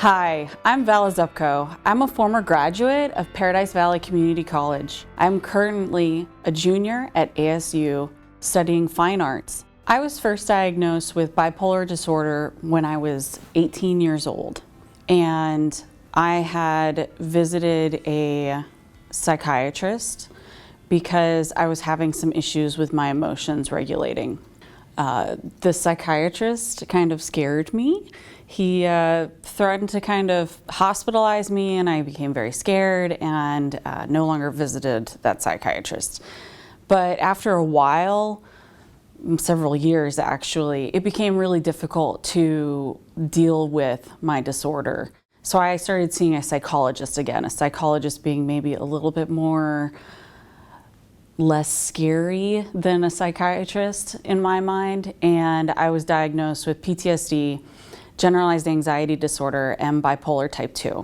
Hi, I'm Vala Zupko. I'm a former graduate of Paradise Valley Community College. I'm currently a junior at ASU studying fine arts. I was first diagnosed with bipolar disorder when I was 18 years old, and I had visited a psychiatrist because I was having some issues with my emotions regulating. The psychiatrist kind of scared me. He threatened to kind of hospitalize me, and I became very scared and no longer visited that psychiatrist. But after a while, several years actually, it became really difficult to deal with my disorder. So I started seeing a psychologist again, a psychologist being maybe a little bit less scary than a psychiatrist in my mind, and I was diagnosed with PTSD, generalized anxiety disorder, and bipolar type 2.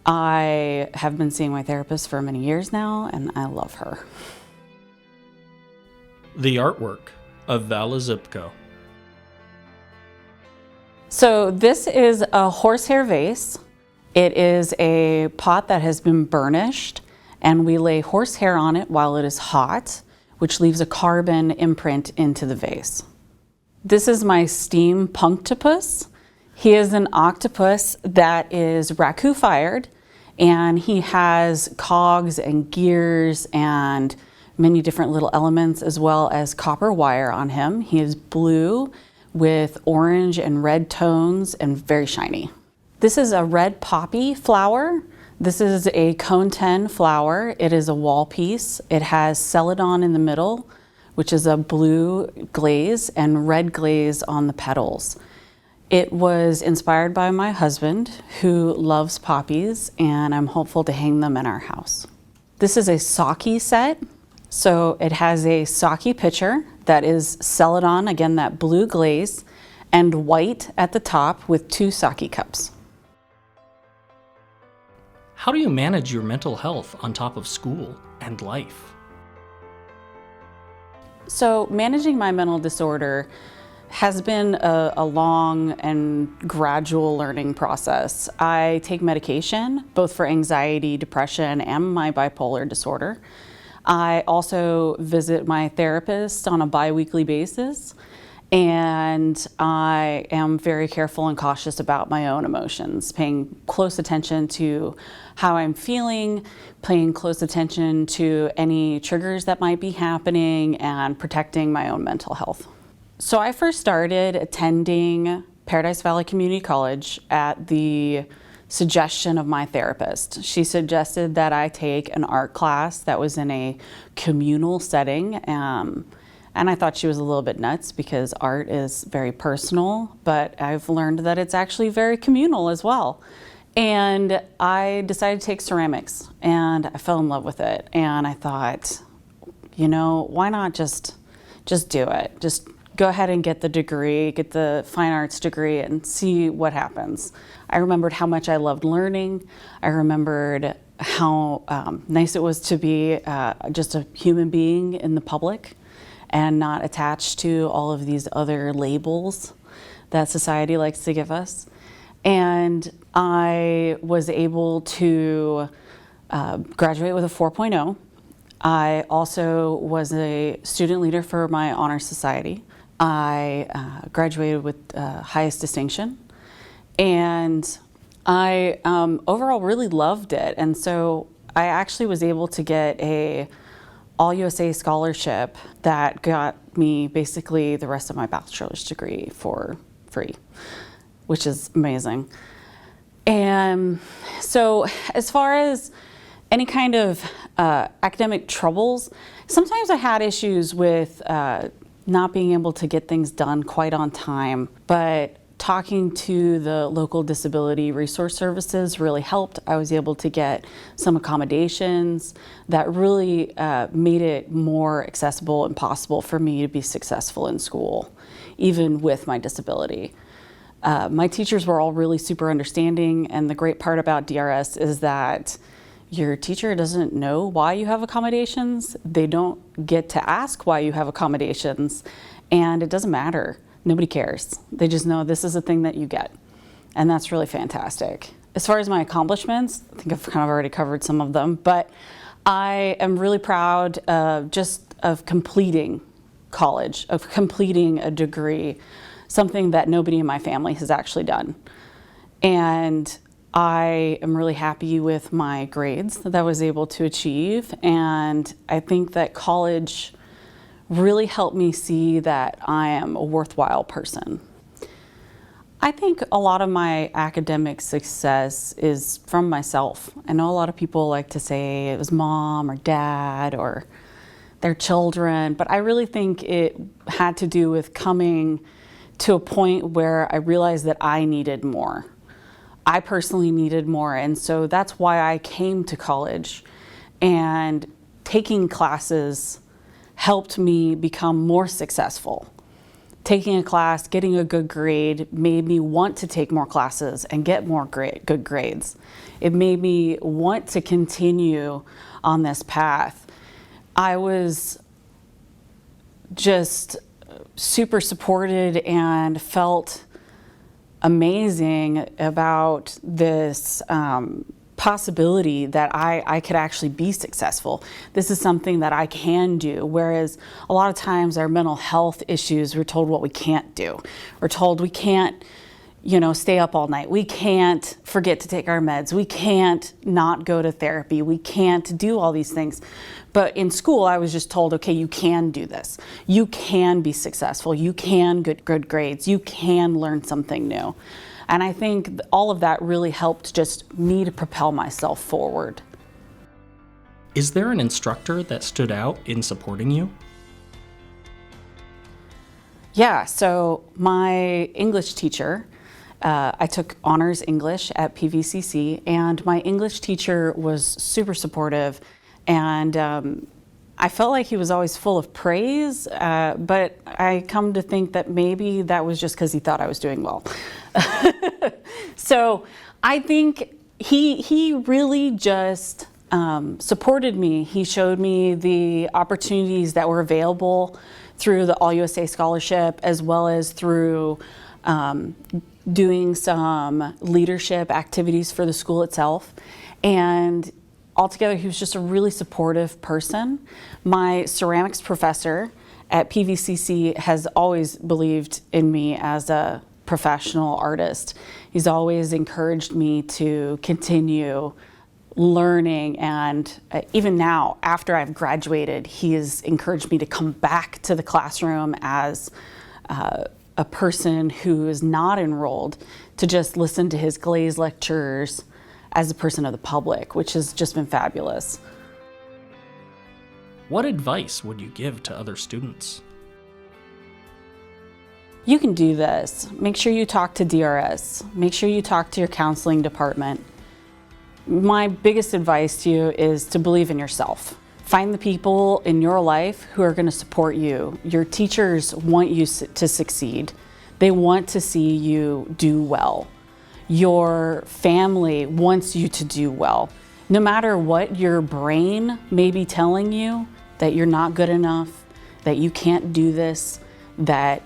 I have been seeing my therapist for many years now, and I love her. The artwork of Vala Zupko. So this is a horsehair vase. It is a pot that has been burnished, and we lay horsehair on it while it is hot, which leaves a carbon imprint into the vase. This is my steam punctopus. He is an octopus that is raku fired, and he has cogs and gears and many different little elements, as well as copper wire on him. He is blue with orange and red tones and very shiny. This is a red poppy flower. This is a cone 10 flower. It is a wall piece. It has celadon in the middle, which is a blue glaze, and red glaze on the petals. It was inspired by my husband, who loves poppies, and I'm hopeful to hang them in our house. This is a sake set. So it has a sake pitcher that is celadon, again that blue glaze, and white at the top with 2 sake cups. How do you manage your mental health on top of school and life? So managing my mental disorder has been a long and gradual learning process. I take medication, both for anxiety, depression, and my bipolar disorder. I also visit my therapist on a bi-weekly basis, and I am very careful and cautious about my own emotions, paying close attention to how I'm feeling, paying close attention to any triggers that might be happening, and protecting my own mental health. So I first started attending Paradise Valley Community College at the suggestion of my therapist. She suggested that I take an art class that was in a communal setting. And I thought she was a little bit nuts because art is very personal, but I've learned that it's actually very communal as well. And I decided to take ceramics, and I fell in love with it. And I thought, you know, why not just do it? Just go ahead and get the degree, get the fine arts degree, and see what happens. I remembered how much I loved learning. I remembered how nice it was to be just a human being in the public and not attached to all of these other labels that society likes to give us. And I was able to graduate with a 4.0. I also was a student leader for my honor society. I graduated with highest distinction, and I overall really loved it. And so I actually was able to get a All-USA scholarship that got me basically the rest of my bachelor's degree for free, which is amazing. And so as far as any kind of academic troubles, sometimes I had issues with not being able to get things done quite on time, but talking to the local disability resource services really helped. I was able to get some accommodations that really made it more accessible and possible for me to be successful in school, even with my disability. My teachers were all really super understanding, and the great part about DRS is that your teacher doesn't know why you have accommodations. They don't get to ask why you have accommodations, and it doesn't matter. Nobody cares. They just know this is a thing that you get. and that's really fantastic. As far as my accomplishments, I think I've kind of already covered some of them, but I am really proud of completing college, of completing a degree, something that nobody in my family has actually done. And I am really happy with my grades that I was able to achieve, and I think that college really helped me see that I am a worthwhile person. I think a lot of my academic success is from myself. I know a lot of people like to say it was mom or dad or their children, but I really think it had to do with coming to a point where I realized that I needed more. I personally needed more, and so that's why I came to college, and taking classes helped me become more successful. Taking a class, getting a good grade made me want to take more classes and get more good grades. It made me want to continue on this path. I was just super supported and felt amazing about this possibility that I could actually be successful. This is something that I can do, whereas a lot of times our mental health issues, we're told what we can't do. We're told we can't, stay up all night. We can't forget to take our meds. We can't not go to therapy. We can't do all these things. But in school, I was just told, okay, you can do this. You can be successful. You can get good grades. You can learn something new. And I think all of that really helped just me to propel myself forward. Is there an instructor that stood out in supporting you? Yeah, so my English teacher, I took honors English at PVCC, and my English teacher was super supportive, and I felt like he was always full of praise, but I come to think that maybe that was just because he thought I was doing well. So I think he really just supported me. He showed me the opportunities that were available through the All USA Scholarship, as well as through doing some leadership activities for the school itself. And altogether, he was just a really supportive person. My ceramics professor at PVCC has always believed in me as a professional artist. He's always encouraged me to continue learning, and even now, after I've graduated, he has encouraged me to come back to the classroom as a person who is not enrolled, to just listen to his glaze lectures as a person of the public, which has just been fabulous. What advice would you give to other students? You can do this. Make sure you talk to DRS. Make sure you talk to your counseling department. My biggest advice to you is to believe in yourself. Find the people in your life who are going to support you. Your teachers want you to succeed. They want to see you do well. Your family wants you to do well. No matter what your brain may be telling you, that you're not good enough, that you can't do this, that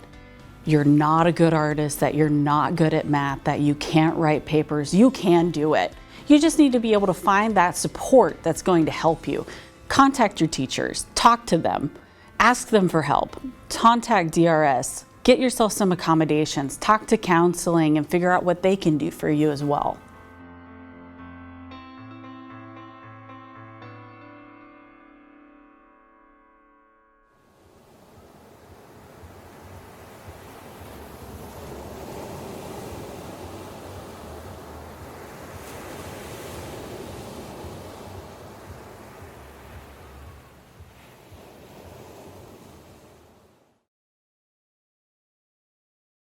you're not a good artist, that you're not good at math, that you can't write papers, you can do it. You just need to be able to find that support that's going to help you. Contact your teachers, talk to them, ask them for help, contact DRS, get yourself some accommodations, talk to counseling, and figure out what they can do for you as well.